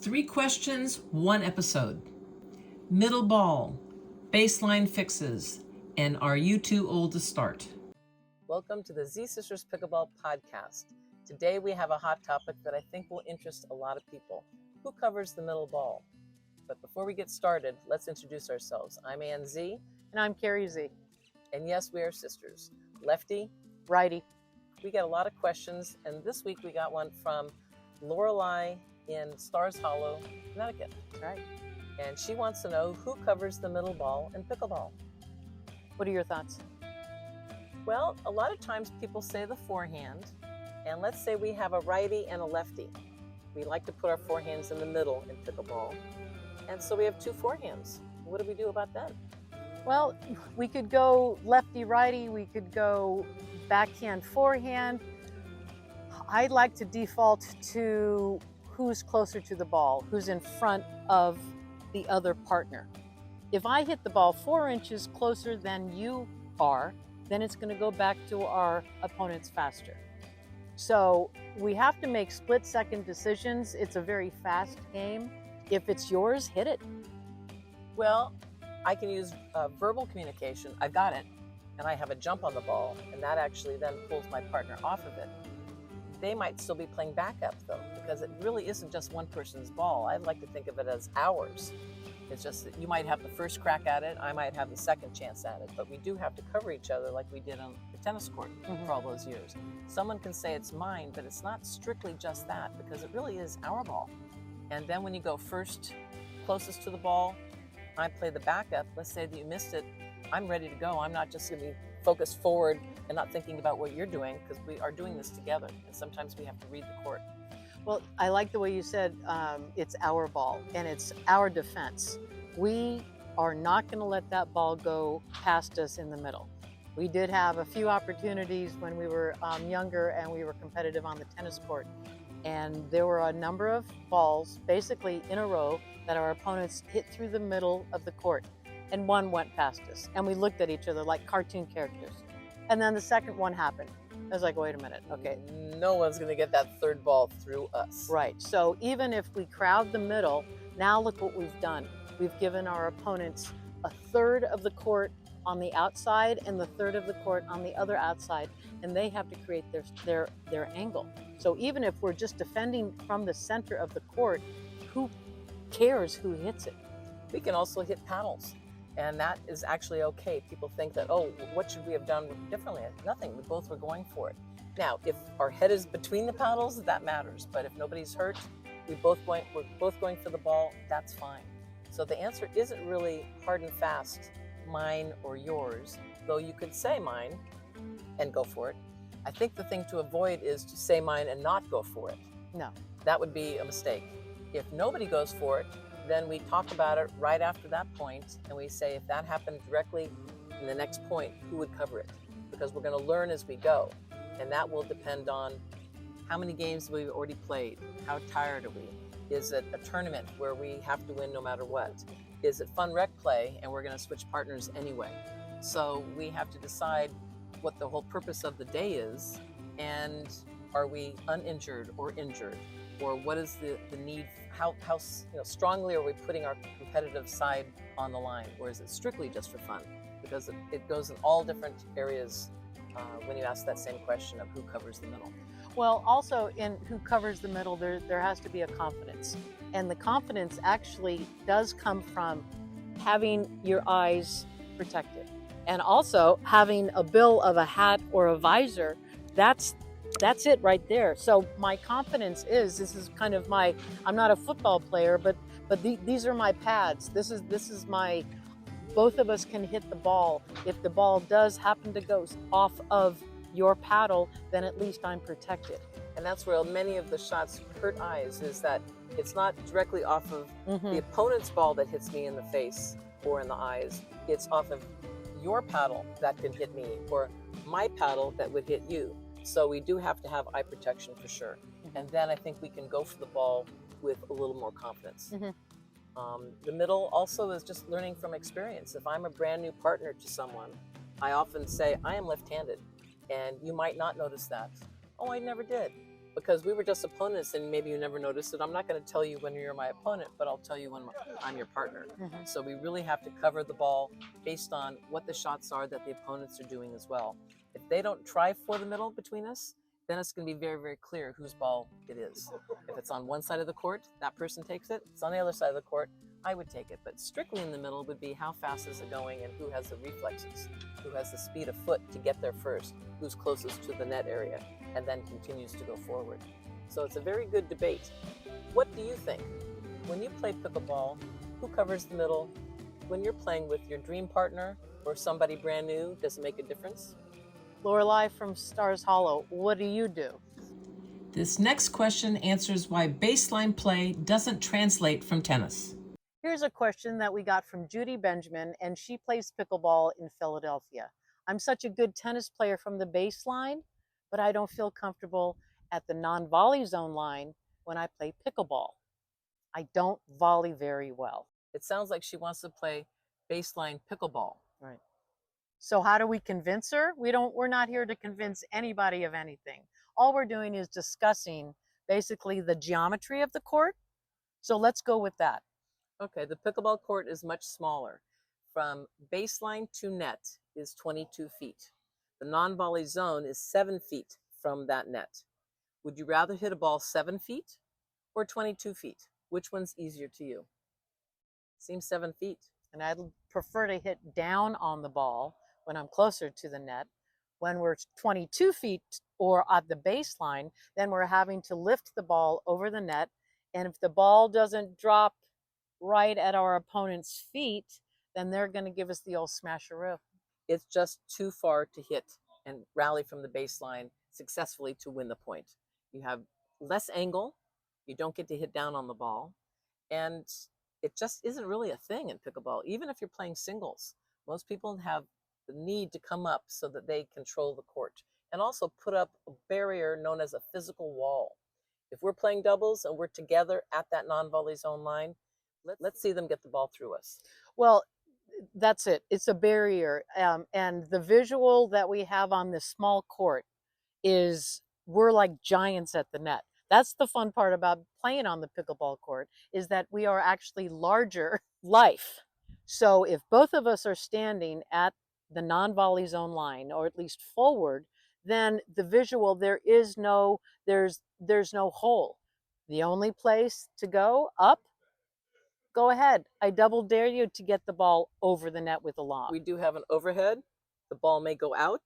3 questions, 1 episode. Middle ball, baseline fixes, and are you too old to start? Welcome to the Z Sisters Pickleball podcast. Today we have a hot topic that I think will interest a lot of people. Who covers the middle ball? But before we get started, let's introduce ourselves. I'm Ann Z. And I'm Carrie Z. And yes, we are sisters. Lefty, Righty. we get a lot of questions, and this week we got one from Lorelei in Stars Hollow, Connecticut. That's right. And she wants to know who covers the middle ball in pickleball. What are your thoughts? Well, a lot of times people say the forehand, and let's say we have a righty and a lefty. We like to put our forehands in the middle in pickleball, and so we have 2 forehands. What do we do about that? Well, we could go lefty-righty, we could go backhand-forehand. I'd like to default to who's closer to the ball, who's in front of the other partner. If I hit the ball 4 inches closer than you are, then it's going to go back to our opponents faster. So we have to make split-second decisions. It's a very fast game. If it's yours, hit it. Well, I can use verbal communication. I've got it, and I have a jump on the ball, and that actually then pulls my partner off of it. They might still be playing backup though, because it really isn't just one person's ball. I'd like to think of it as ours. It's just that you might have the first crack at it, I might have the second chance at it, but we do have to cover each other like we did on the tennis court for all those years. Someone can say it's mine, but it's not strictly just that, because it really is our ball. And then when you go first, closest to the ball, I play the backup. Let's say that you missed it, I'm ready to go. I'm not just going to be focused forward and not thinking about what you're doing, because we are doing this together, and sometimes we have to read the court. Well, I like the way you said it's our ball and it's our defense. We are not going to let that ball go past us in the middle. We did have a few opportunities when we were younger and we were competitive on the tennis court, and there were a number of balls basically in a row that our opponents hit through the middle of the court, and one went past us, and we looked at each other like cartoon characters. And then the second one happened. I was like, wait a minute, okay. No one's going to get that third ball through us. Right, so even if we crowd the middle, now look what we've done. We've given our opponents a third of the court on the outside and the third of the court on the other outside, and they have to create their angle. So even if we're just defending from the center of the court, who cares who hits it? We can also hit paddles, and that is actually okay. People think that, oh, what should we have done differently? Nothing, we both were going for it. Now, if our head is between the paddles, that matters, but if nobody's hurt, we're both going for the ball, that's fine. So the answer isn't really hard and fast, mine or yours, though you could say mine and go for it. I think the thing to avoid is to say mine and not go for it. No. That would be a mistake. If nobody goes for it, then we talk about it right after that point, and we say if that happened directly in the next point, who would cover it? Because we're going to learn as we go, and that will depend on how many games we've already played, how tired are we, is it a tournament where we have to win no matter what, is it fun rec play and we're going to switch partners anyway. So we have to decide what the whole purpose of the day is, and are we uninjured or injured, or what is the need, how strongly are we putting our competitive side on the line, or is it strictly just for fun? Because it goes in all different areas when you ask that same question of who covers the middle. Well, also in who covers the middle, there has to be a confidence. And the confidence actually does come from having your eyes protected. And also having a bill of a hat or a visor, that's it right there. So my confidence this is kind of I'm not a football player, but these are my pads. This is my, both of us can hit the ball. If the ball does happen to go off of your paddle, then at least I'm protected. And that's where many of the shots hurt eyes, is that it's not directly off of the opponent's ball that hits me in the face or in the eyes. It's off of your paddle that can hit me, or my paddle that would hit you. So we do have to have eye protection for sure. And then I think we can go for the ball with a little more confidence. The middle also is just learning from experience. If I'm a brand new partner to someone, I often say, I am left-handed, and you might not notice that. Oh, I never did. because we were just opponents and maybe you never noticed it. I'm not going to tell you when you're my opponent, but I'll tell you when I'm your partner. So we really have to cover the ball based on what the shots are that the opponents are doing as well. If they don't try for the middle between us, then it's going to be very, very clear whose ball it is. If it's on one side of the court, that person takes it. If it's on the other side of the court, I would take it. But strictly in the middle would be how fast is it going and who has the reflexes, who has the speed of foot to get there first, who's closest to the net area, and then continues to go forward. So it's a very good debate. What do you think? When you play pickleball, who covers the middle? When you're playing with your dream partner or somebody brand new, does it make a difference? Lorelei from Stars Hollow, what do you do? This next question answers why baseline play doesn't translate from tennis. Here's a question that we got from Judy Benjamin, and she plays pickleball in Philadelphia. I'm such a good tennis player from the baseline, but I don't feel comfortable at the non-volley zone line when I play pickleball. I don't volley very well. It sounds like she wants to play baseline pickleball. Right. So how do we convince her? We're not here to convince anybody of anything. All we're doing is discussing basically the geometry of the court. So let's go with that. Okay, the pickleball court is much smaller. From baseline to net is 22 feet. The non-volley zone is 7 feet from that net. Would you rather hit a ball 7 feet or 22 feet? Which one's easier to you? Seems 7 feet. And I'd prefer to hit down on the ball when I'm closer to the net. When we're 22 feet or at the baseline, then we're having to lift the ball over the net. And if the ball doesn't drop right at our opponent's feet, then they're going to give us the old smasheroo. It's just too far to hit and rally from the baseline successfully to win the point. You have less angle, you don't get to hit down on the ball, and it just isn't really a thing in pickleball. Even if you're playing singles, most people have the need to come up so that they control the court and also put up a barrier known as a physical wall. If we're playing doubles and we're together at that non-volley zone line, let's see them get the ball through us. Well, that's it. It's a barrier. And the visual that we have on this small court is we're like giants at the net. That's the fun part about playing on the pickleball court, is that we are actually larger life. So if both of us are standing at the non-volley zone line, or at least forward, then the visual, there's no hole. The only place to go up, go ahead. I double dare you to get the ball over the net with a lob. We do have an overhead. The ball may go out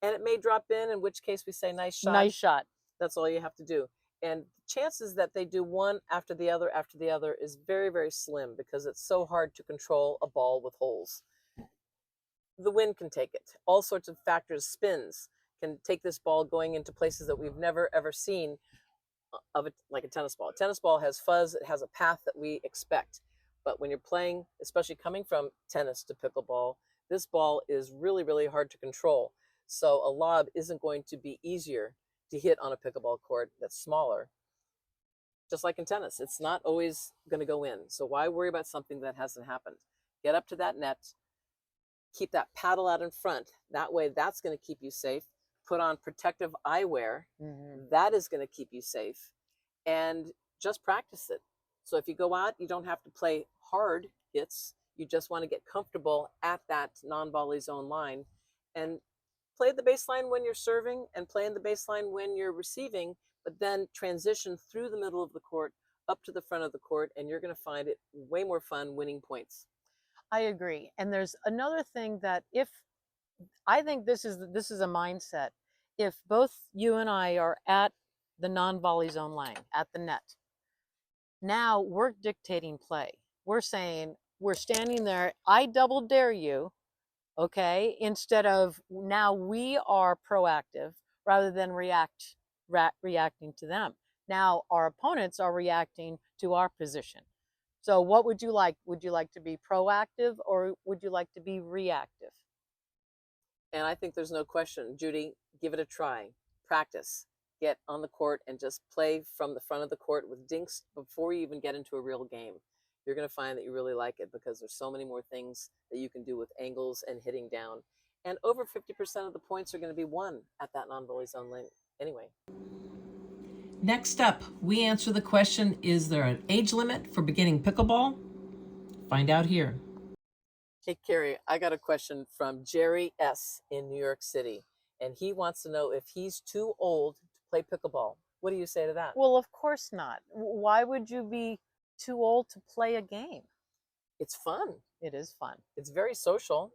and it may drop in which case we say nice shot. Nice shot. That's all you have to do. And chances that they do one after the other is very, very slim because it's so hard to control a ball with holes. The wind can take it. All sorts of factors, spins, can take this ball going into places that we've never, ever seen of it, like a tennis ball. A tennis ball has fuzz. It has a path that we expect. But when you're playing, especially coming from tennis to pickleball, this ball is really, really hard to control. So a lob isn't going to be easier to hit on a pickleball court that's smaller. Just like in tennis, it's not always going to go in. So why worry about something that hasn't happened? Get up to that net, keep that paddle out in front. That way, that's going to keep you safe. Put on protective eyewear. That is going to keep you safe. And just practice it. So if you go out, you don't have to play hard hits. You just want to get comfortable at that non-volley zone line and play the baseline when you're serving and play in the baseline when you're receiving, but then transition through the middle of the court up to the front of the court, and you're going to find it way more fun winning points. I agree. And there's another thing that I think this is a mindset. If both you and I are at the non-volley zone line, at the net, now we're dictating play. We're saying, we're standing there, I double dare you, okay? Instead of now we are proactive rather than reacting to them. Now our opponents are reacting to our position. So what would you like? Would you like to be proactive or would you like to be reactive? And I think there's no question. Judy, give it a try. Practice. Get on the court and just play from the front of the court with dinks before you even get into a real game. You're going to find that you really like it because there's so many more things that you can do with angles and hitting down. And over 50% of the points are going to be won at that non-volley zone lane anyway. Next up, we answer the question, is there an age limit for beginning pickleball? Find out here. Hey, Carrie, I got a question from Jerry S. in New York City, and he wants to know if he's too old to play pickleball. What do you say to that? Well, of course not. Why would you be too old to play a game? It's fun. It is fun. It's very social.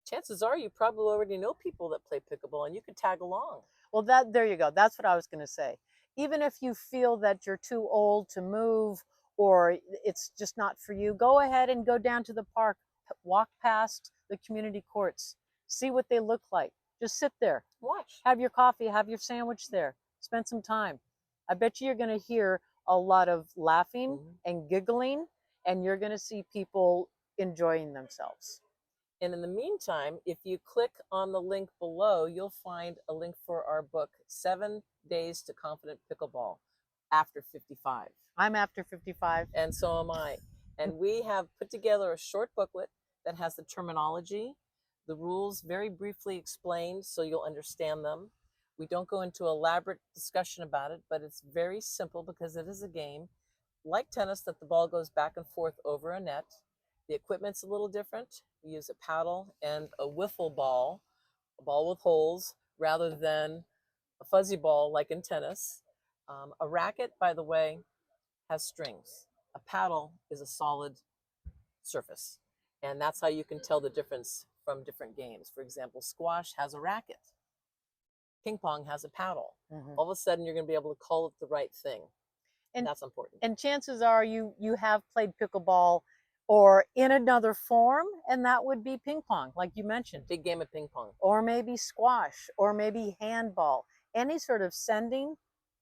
Chances are you probably already know people that play pickleball and you could tag along. Well, there you go. That's what I was going to say. Even if you feel that you're too old to move or it's just not for you, go ahead and go down to the park, walk past the community courts, see what they look like. Just sit there, Watch. have your coffee, have your sandwich there, spend some time. I bet you're going to hear a lot of laughing and giggling, and you're going to see people enjoying themselves. And in the meantime, if you click on the link below, you'll find a link for our book, 7 Days to Confident Pickleball, after 55. I'm after 55. And so am I. And we have put together a short booklet that has the terminology, the rules very briefly explained so you'll understand them. We don't go into elaborate discussion about it, but it's very simple because it is a game. Like tennis, that the ball goes back and forth over a net. The equipment's a little different. We use a paddle and a wiffle ball, a ball with holes, rather than a fuzzy ball like in tennis. A racket, by the way, has strings. A paddle is a solid surface. And that's how you can tell the difference from different games. For example, squash has a racket. Ping pong has a paddle. All of a sudden, you're going to be able to call it the right thing. And that's important. And chances are you have played pickleball or in another form, and that would be ping pong, like you mentioned. Big game of ping pong. Or maybe squash, or maybe handball. Any sort of sending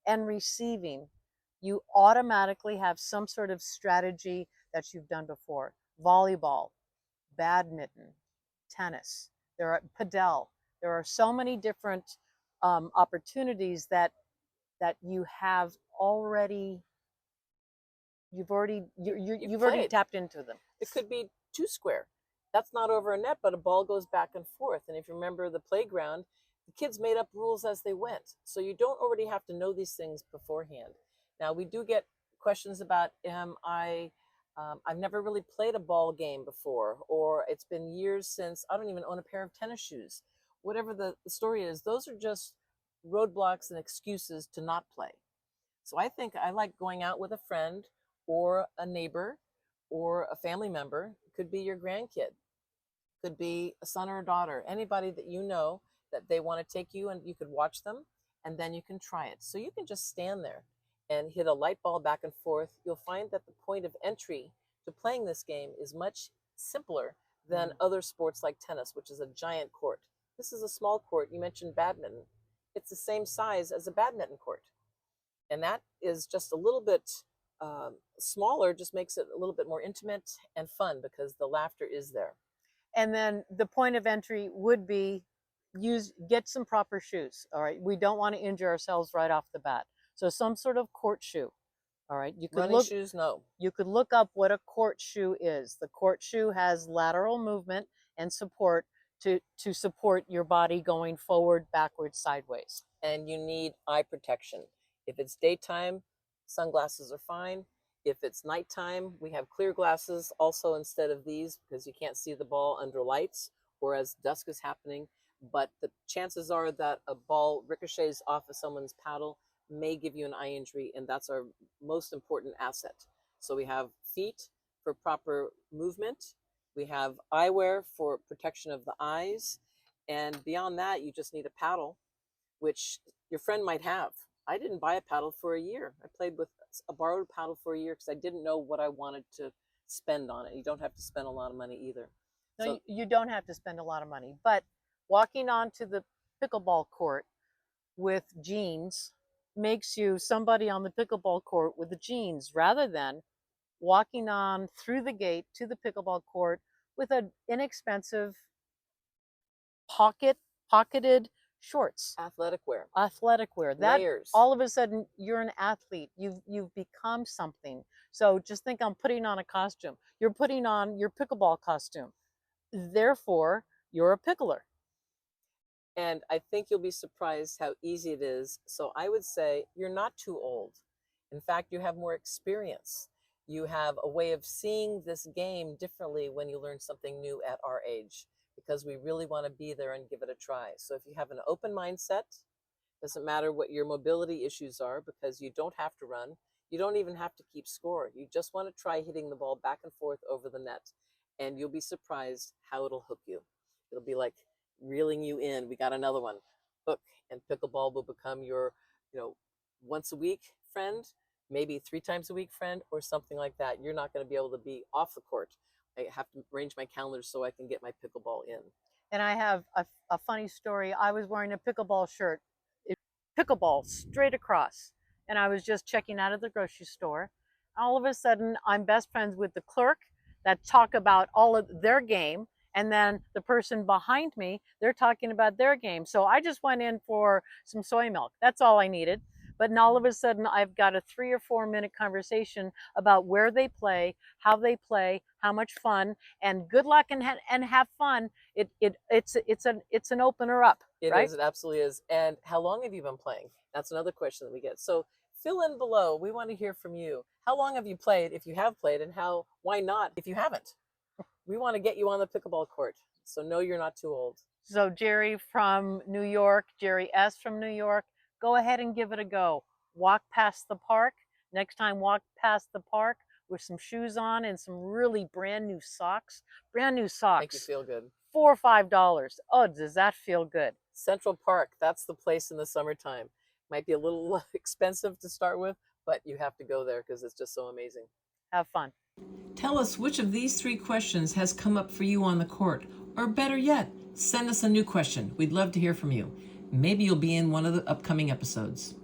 and receiving, you automatically have some sort of strategy that you've done before. Volleyball, badminton, tennis, there are padel. There are so many different opportunities that you have already. You've already tapped into them. It could be two square. That's not over a net, but a ball goes back and forth. And if you remember the playground, the kids made up rules as they went. So you don't already have to know these things beforehand. Now, we do get questions about, I've never really played a ball game before, or it's been years since I don't even own a pair of tennis shoes. Whatever the story is, those are just roadblocks and excuses to not play. So I think I like going out with a friend or a neighbor or a family member. It could be your grandkid, could be a son or a daughter, anybody that you know that they want to take you, and you could watch them and then you can try it. So you can just stand there and hit a light ball back and forth. You'll find that the point of entry to playing this game is much simpler than other sports like tennis, which is a giant court. This is a small court. You mentioned badminton. It's the same size as a badminton court. And that is just a little bit smaller, just makes it a little bit more intimate and fun because the laughter is there. And then the point of entry would be get some proper shoes. All right. We don't want to injure ourselves right off the bat. So some sort of court shoe. All right. You could running shoes, no. You could look up what a court shoe is. The court shoe has lateral movement and support to support your body going forward, backwards, sideways. And you need eye protection. If it's daytime, sunglasses are fine. If it's nighttime, we have clear glasses also instead of these because you can't see the ball under lights or as dusk is happening. But the chances are that a ball ricochets off of someone's paddle may give you an eye injury, and that's our most important asset. So we have feet for proper movement. We have eyewear for protection of the eyes. And beyond that, you just need a paddle, which your friend might have. I didn't buy a paddle for a year. I played with a borrowed paddle for a year because I didn't know what I wanted to spend on it. You don't have to spend a lot of money either. No, So, you don't have to spend a lot of money. But walking onto the pickleball court with jeans makes you somebody on the pickleball court with the jeans rather than walking on through the gate to the pickleball court with an inexpensive pocketed shorts. athletic wear. That Layers. all of a sudden you're an athlete. You've become something. So just think I'm putting on a costume. You're putting on your pickleball costume. Therefore, you're a pickler. And I think you'll be surprised how easy it is. So I would say you're not too old. In fact, you have more experience. You have a way of seeing this game differently when you learn something new at our age, because we really want to be there and give it a try. So if you have an open mindset, doesn't matter what your mobility issues are, because you don't have to run. You don't even have to keep score. You just want to try hitting the ball back and forth over the net, and you'll be surprised how it'll hook you. It'll be like reeling you in. We got another one. Hook, and pickleball will become your, once a week friend, maybe 3 times a week friend, or something like that. You're not going to be able to be off the court. I have to arrange my calendar so I can get my pickleball in. And I have a funny story. I was wearing a pickleball shirt, pickleball straight across, and I was just checking out of the grocery store. All of a sudden, I'm best friends with the clerk that talk about all of their game, and then the person behind me, they're talking about their game. So I just went in for some soy milk. That's all I needed. But now all of a sudden, I've got a 3 or 4 minute conversation about where they play, how much fun, and good luck and have fun. It's an opener up. It right? is, it absolutely is. And how long have you been playing? That's another question that we get. So fill in below. We want to hear from you. How long have you played, if you have played, and why not if you haven't? We want to get you on the pickleball court. So no, you're not too old. So Jerry from New York, Jerry S. from New York, go ahead and give it a go. Walk past the park. Next time, walk past the park with some shoes on and some really brand new socks. Brand new socks. Make you feel good. $4 or $5. Oh, does that feel good? Central Park, that's the place in the summertime. Might be a little expensive to start with, but you have to go there because it's just so amazing. Have fun. Tell us which of these 3 questions has come up for you on the court. Or better yet, send us a new question. We'd love to hear from you. Maybe you'll be in one of the upcoming episodes.